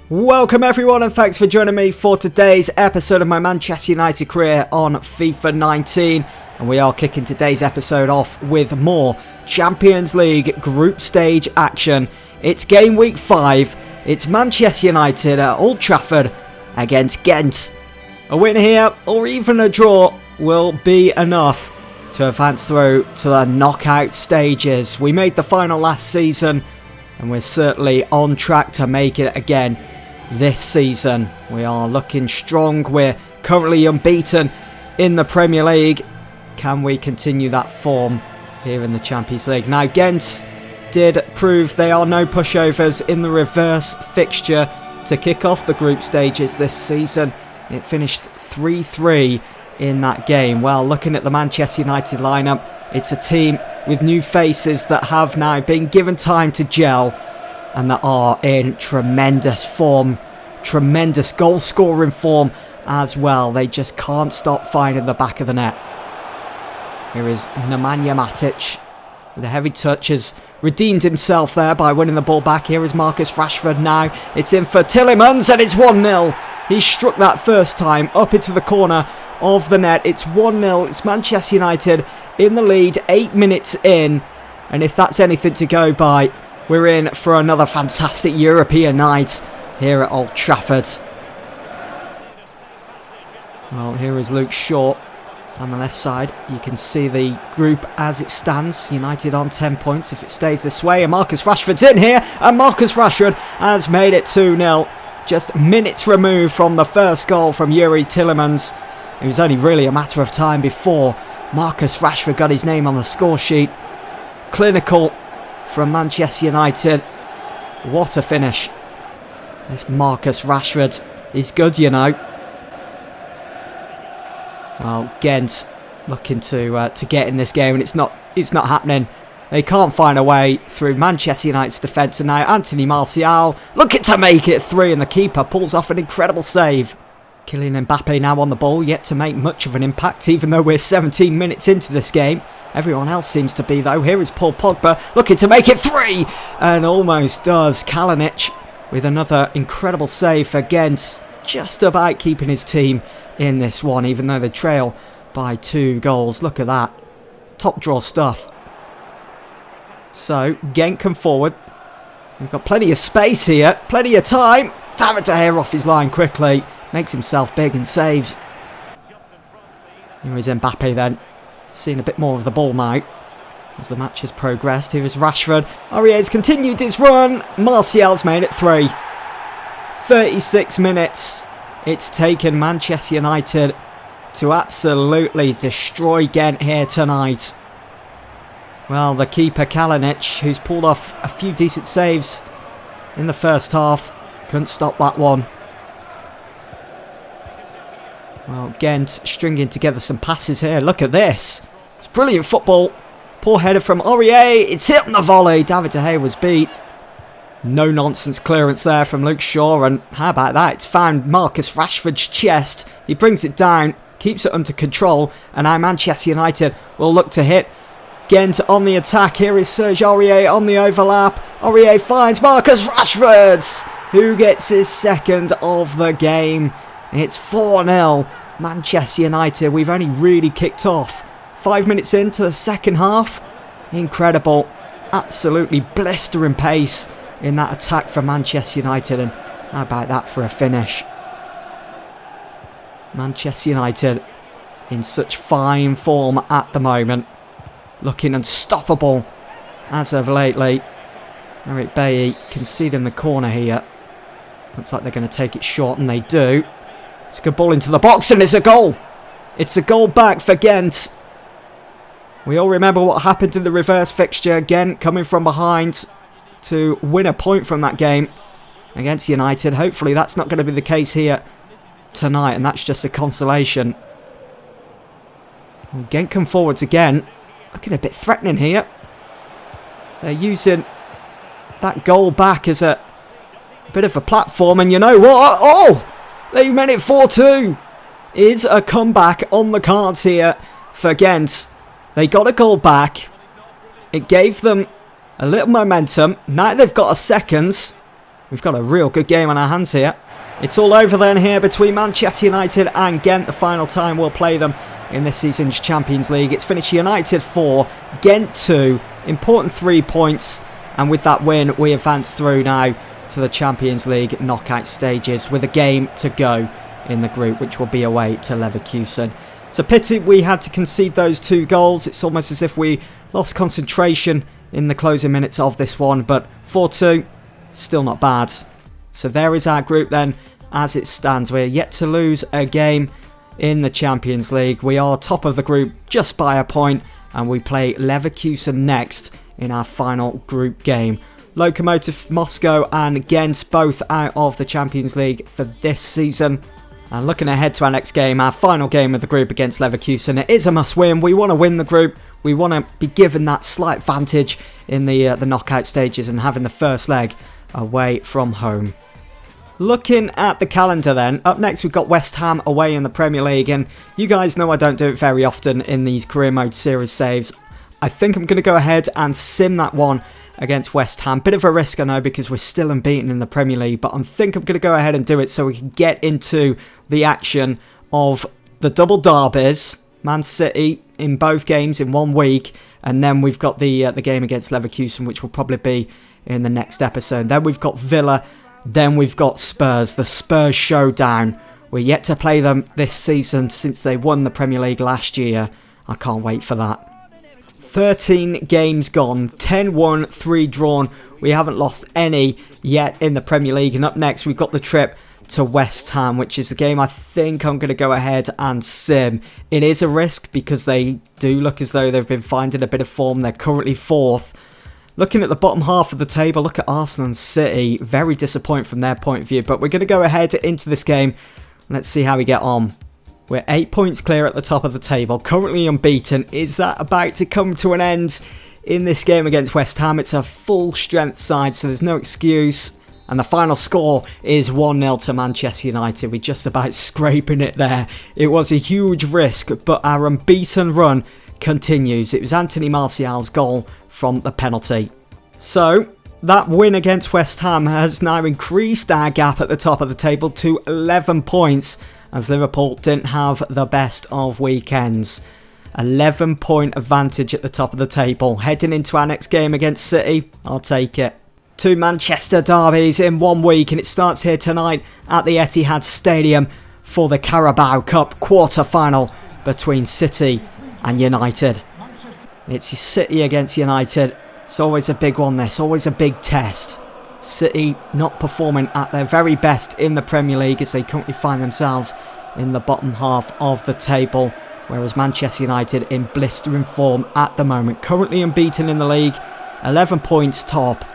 Welcome everyone and thanks for joining me for today's episode of my Manchester United career on FIFA 19. And we are kicking today's episode off with more Champions League group stage action. It's game week 5. It's Manchester United at Old Trafford against Ghent. A win here or even a draw will be enough to advance through to the knockout stages. We made the final last season and we're certainly on track to make it again this season. We are looking strong. We're currently unbeaten in the Premier League. Can we continue that form here in the Champions League? Now, Ghent did prove they are no pushovers in the reverse fixture to kick off the group stages this season. It finished 3-3 in that game. Well, looking at the Manchester United lineup, it's a team with new faces that have now been given time to gel and that are in tremendous form, tremendous goal scoring form as well. They just can't stop finding the back of the net. Here is Nemanja Matic with a heavy touch, has redeemed himself there by winning the ball back. Here is Marcus Rashford now. It's in for Tielemans and it's 1-0. He struck that first time up into the corner of the net. It's 1-0. It's Manchester United in the lead 8 minutes in. And if that's anything to go by, we're in for another fantastic European night here at Old Trafford. Well, here is Luke Shaw on the left side. You can see the group as it stands. United on 10 points if it stays this way. And Marcus Rashford's in here. And Marcus Rashford has made it 2-0. Just minutes removed from the first goal from Yuri Tielemans. It was only really a matter of time before Marcus Rashford got his name on the score sheet. Clinical from Manchester United. What a finish. This Marcus Rashford is good, you know. Well, Ghent looking to get in this game, and it's not happening. They can't find a way through Manchester United's defence, and now Anthony Martial looking to make it 3, and the keeper pulls off an incredible save. Kylian Mbappe now on the ball, yet to make much of an impact, even though we're 17 minutes into this game. Everyone else seems to be, though. Here is Paul Pogba looking to make it 3, and almost does. Kalinic with another incredible save for Ghent, just about keeping his team in this one, even though they trail by 2 goals. Look at that. Top draw stuff. So, Ghent come forward. We've got plenty of space here, plenty of time. David De Gea off his line quickly. Makes himself big and saves. Here is Mbappe then. Seeing a bit more of the ball now as the match has progressed. Here is Rashford. Aurier's continued his run. Martial's made it 3. 36 minutes. It's taken Manchester United to absolutely destroy Ghent here tonight. Well, the keeper Kalinic, who's pulled off a few decent saves in the first half, couldn't stop that one. Well, Ghent stringing together some passes here. Look at this. It's brilliant football. Poor header from Aurier. It's hit on the volley. David De Gea was beat. No nonsense clearance there from Luke Shaw. And how about that? It's found Marcus Rashford's chest. He brings it down, keeps it under control. And now Manchester United will look to hit Ghent on the attack. Here is Serge Aurier on the overlap. Aurier finds Marcus Rashford, who gets his second of the game. It's 4-0 Manchester United. We've only really kicked off 5 minutes into the second half. Incredible. Absolutely blistering pace in that attack from Manchester United. And how about that for a finish? Manchester United in such fine form at the moment. Looking unstoppable as of lately. Eric Bailly conceding the corner here. Looks like they're going to take it short, and they do. It's a good ball into the box, and it's a goal. It's a goal back for Ghent. We all remember what happened in the reverse fixture. Ghent coming from behind to win a point from that game against United. Hopefully that's not going to be the case here tonight, and that's just a consolation. Well, Ghent come forwards again. Looking a bit threatening here. They're using that goal back as a bit of a platform, and you know what? Oh! They've made it 4-2. Is a comeback on the cards here for Ghent. They got a goal back. It gave them a little momentum. Now they've got a second. we've got a real good game on our hands here. It's all over then here between Manchester United and Ghent. The final time we'll play them in this season's Champions League. It's finished United 4, Ghent 2. Important 3 points. And with that win, we advance through now to the Champions League knockout stages with a game to go in the group, which will be away to Leverkusen. It's a pity we had to concede those 2 goals. It's almost as if we lost concentration in the closing minutes of this one, but 4-2, still not bad. So there is our group then, as it stands. We're yet to lose a game in the Champions League. We are top of the group just by a point, and we play Leverkusen next in our final group game. Lokomotiv Moscow and Ghent both out of the Champions League for this season. And looking ahead to our next game, our final game of the group against Leverkusen, it is a must-win. We want to win the group. We want to be given that slight advantage in the knockout stages and having the first leg away from home. Looking at the calendar then, up next we've got West Ham away in the Premier League, and you guys know I don't do it very often in these career mode series saves. I think I'm going to go ahead and sim that one against West Ham. Bit of a risk, I know, because we're still unbeaten in the Premier League, but I think I'm going to go ahead and do it so we can get into the action of the double derbies, Man City in both games in 1 week, and then we've got the game against Leverkusen, which will probably be in the next episode. Then we've got Villa, then we've got Spurs, the Spurs showdown. We're yet to play them this season since they won the Premier League last year. I can't wait for that. 13 games gone, 10 won, 3 drawn. We haven't lost any yet in the Premier League. And up next, we've got the trip to West Ham, which is the game I think I'm going to go ahead and sim. It is a risk because they do look as though they've been finding a bit of form. They're currently 4th. Looking at the bottom half of the table, look at Arsenal and City. Very disappointing from their point of view. But we're going to go ahead into this game. Let's see how we get on. We're 8 points clear at the top of the table, currently unbeaten. Is that about to come to an end in this game against West Ham? It's a full strength side, so there's no excuse. And the final score is 1-0 to Manchester United. We're just about scraping it there. It was a huge risk, but our unbeaten run continues. It was Anthony Martial's goal from the penalty. So that win against West Ham has now increased our gap at the top of the table to 11 points. As Liverpool didn't have the best of weekends. 11-point advantage at the top of the table. Heading into our next game against City, I'll take it. 2 Manchester derbies in 1 week, and it starts here tonight at the Etihad Stadium for the Carabao Cup quarter-final between City and United. It's City against United. It's always a big one, this. Always a big test. City not performing at their very best in the Premier League as they currently find themselves in the bottom half of the table, whereas Manchester United in blistering form at the moment, currently unbeaten in the league, 11 points top.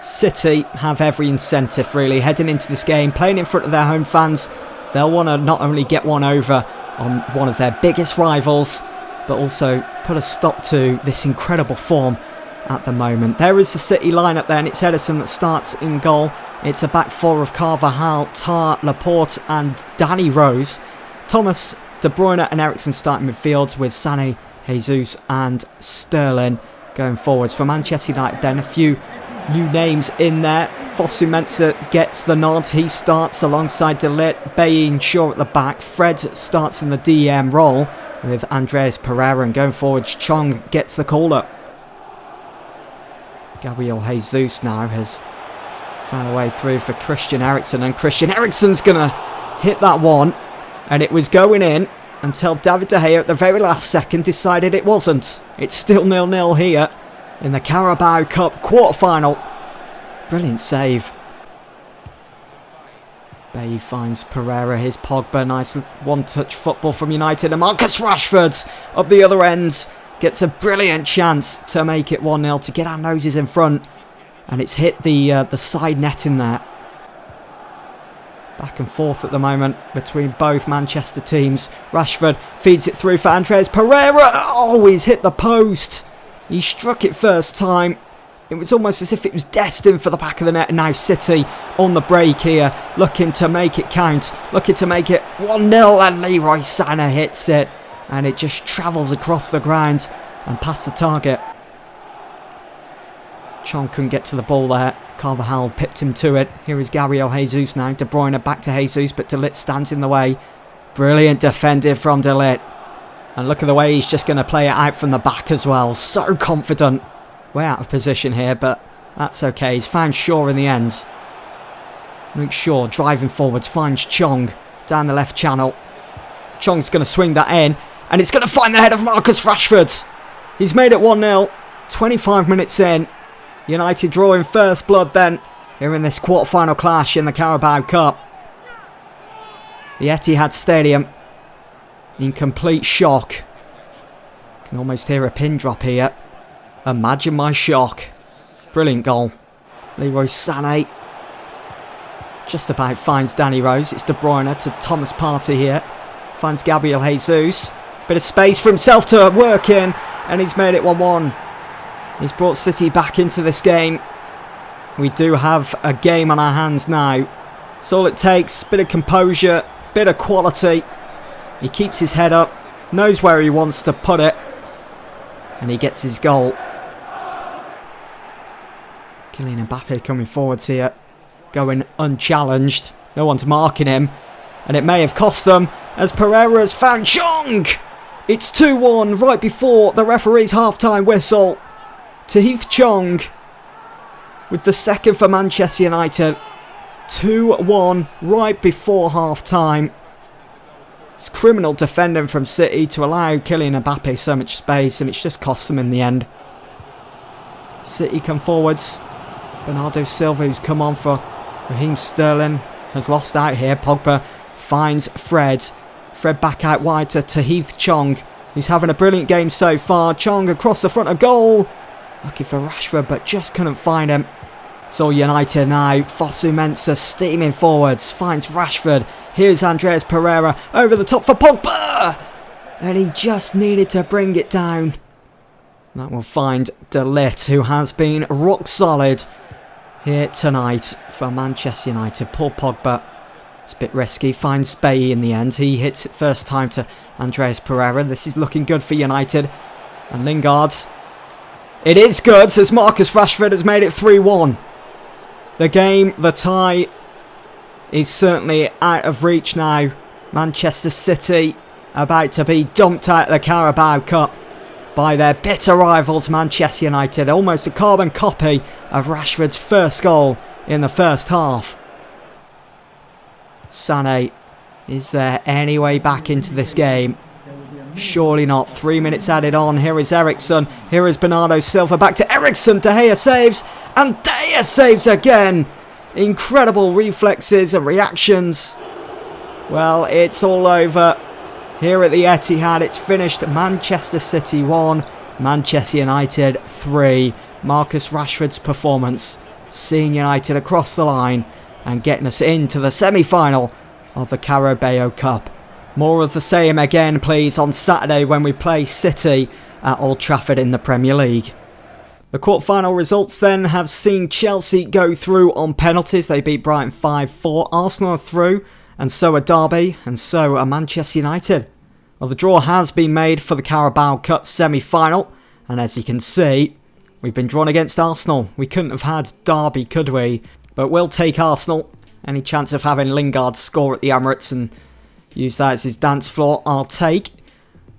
City have every incentive really heading into this game, playing in front of their home fans. They'll want to not only get one over on one of their biggest rivals, but also put a stop to this incredible form at the moment. There is the City lineup there, and it's Ederson that starts in goal. It's a back 4 of Carvajal, Tar, Laporte and Danny Rose. Thomas, De Bruyne and Eriksen starting midfields with Sané, Jesus and Sterling going forwards. For Manchester United then, a few new names in there. Fosu Mensah gets the nod. He starts alongside De Ligt, Bain, Shaw at the back. Fred starts in the DM role with Andreas Pereira, and going forwards, Chong gets the call-up. Gabriel Jesus now has found a way through for Christian Eriksen, and Christian Eriksen's going to hit that one, and it was going in until David De Gea at the very last second decided it wasn't. It's still 0-0 here in the Carabao Cup quarter-final. Brilliant save. Bay finds Pereira, his Pogba, nice one-touch football from United, and Marcus Rashford up the other end. Gets a brilliant chance to make it 1-0, to get our noses in front. And it's hit the side net in there. Back and forth at the moment between both Manchester teams. Rashford feeds it through for Andreas Pereira. Oh, he's hit the post. He struck it first time. It was almost as if it was destined for the back of the net. And now City on the break here, looking to make it count. Looking to make it 1-0, and Leroy Sané hits it. And it just travels across the ground and past the target. Chong couldn't get to the ball there. Carvajal pipped him to it. Here is Gabriel Jesus now. De Bruyne back to Jesus, but De Ligt stands in the way. Brilliant defending from De Ligt. And look at the way he's just going to play it out from the back as well. So confident. Way out of position here, but that's okay. He's found Shaw in the end. Luke Shaw driving forwards, finds Chong down the left channel. Chong's going to swing that in, and it's going to find the head of Marcus Rashford. He's made it 1-0. 25 minutes in. United drawing first blood then here in this quarter-final clash in the Carabao Cup. The Etihad Stadium in complete shock. Can almost hear a pin drop here. Imagine my shock. Brilliant goal. Leroy Sané just about finds Danny Rose. It's De Bruyne to Thomas Partey here. Finds Gabriel Jesus. Bit of space for himself to work in, and he's made it 1-1. He's brought City back into this game. We do have a game on our hands now. It's all it takes. Bit of composure, bit of quality. He keeps his head up, knows where he wants to put it, and he gets his goal. Kylian Mbappe coming forwards here, going unchallenged. No one's marking him, and it may have cost them as Pereira has found Chong. It's 2-1 right before the referee's half-time whistle. Tahith Chong with the second for Manchester United. 2-1 right before half-time. It's criminal defending from City to allow Kylian Mbappe so much space, and it's just cost them in the end. City come forwards. Bernardo Silva, who's come on for Raheem Sterling, has lost out here. Pogba finds Fred. Fred back out wide to Tahith Chong, who's having a brilliant game so far. Chong across the front of goal. Looking for Rashford, but just couldn't find him. It's all United now. Fosu Mensah steaming forwards. Finds Rashford. Here's Andreas Pereira over the top for Pogba. And he just needed to bring it down. That will find De Ligt, who has been rock solid here tonight for Manchester United. Poor Pogba. It's a bit risky. Finds Bailly in the end. He hits it first time to Andreas Pereira. This is looking good for United. And Lingard. It is good, as Marcus Rashford has made it 3-1. The game, the tie, is certainly out of reach now. Manchester City about to be dumped out of the Carabao Cup by their bitter rivals Manchester United. Almost a carbon copy of Rashford's first goal in the first half. Sané, is there any way back into this game? Surely not. 3 minutes added on. Here is Eriksen. Here is Bernardo Silva. Back to Eriksen. De Gea saves. And De Gea saves again. Incredible reflexes and reactions. Well, it's all over. Here at the Etihad, it's finished. Manchester City 1. Manchester United 3. Marcus Rashford's performance, seeing United across the line and getting us into the semi-final of the Carabao Cup. More of the same again, please, on Saturday when we play City at Old Trafford in the Premier League. The quarter-final results then have seen Chelsea go through on penalties. They beat Brighton 5-4. Arsenal are through, and so are Derby, and so are Manchester United. Well, the draw has been made for the Carabao Cup semi-final, and as you can see, we've been drawn against Arsenal. We couldn't have had Derby, could we? But we'll take Arsenal. Any chance of having Lingard score at the Emirates and use that as his dance floor, I'll take.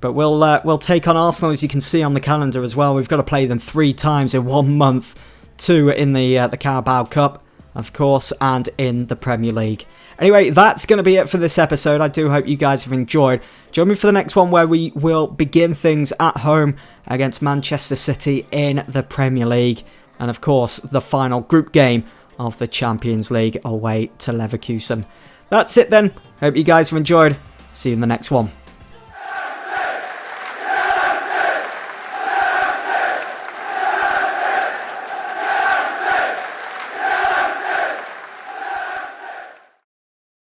But we'll take on Arsenal, as you can see on the calendar as well. We've got to play them 3 times in 1 month. 2 in the Carabao Cup, of course, and in the Premier League. Anyway, that's going to be it for this episode. I do hope you guys have enjoyed. Join me for the next one where we will begin things at home against Manchester City in the Premier League. And of course, the final group game of the Champions League away to Leverkusen. That's it then. Hope you guys have enjoyed. See you in the next one.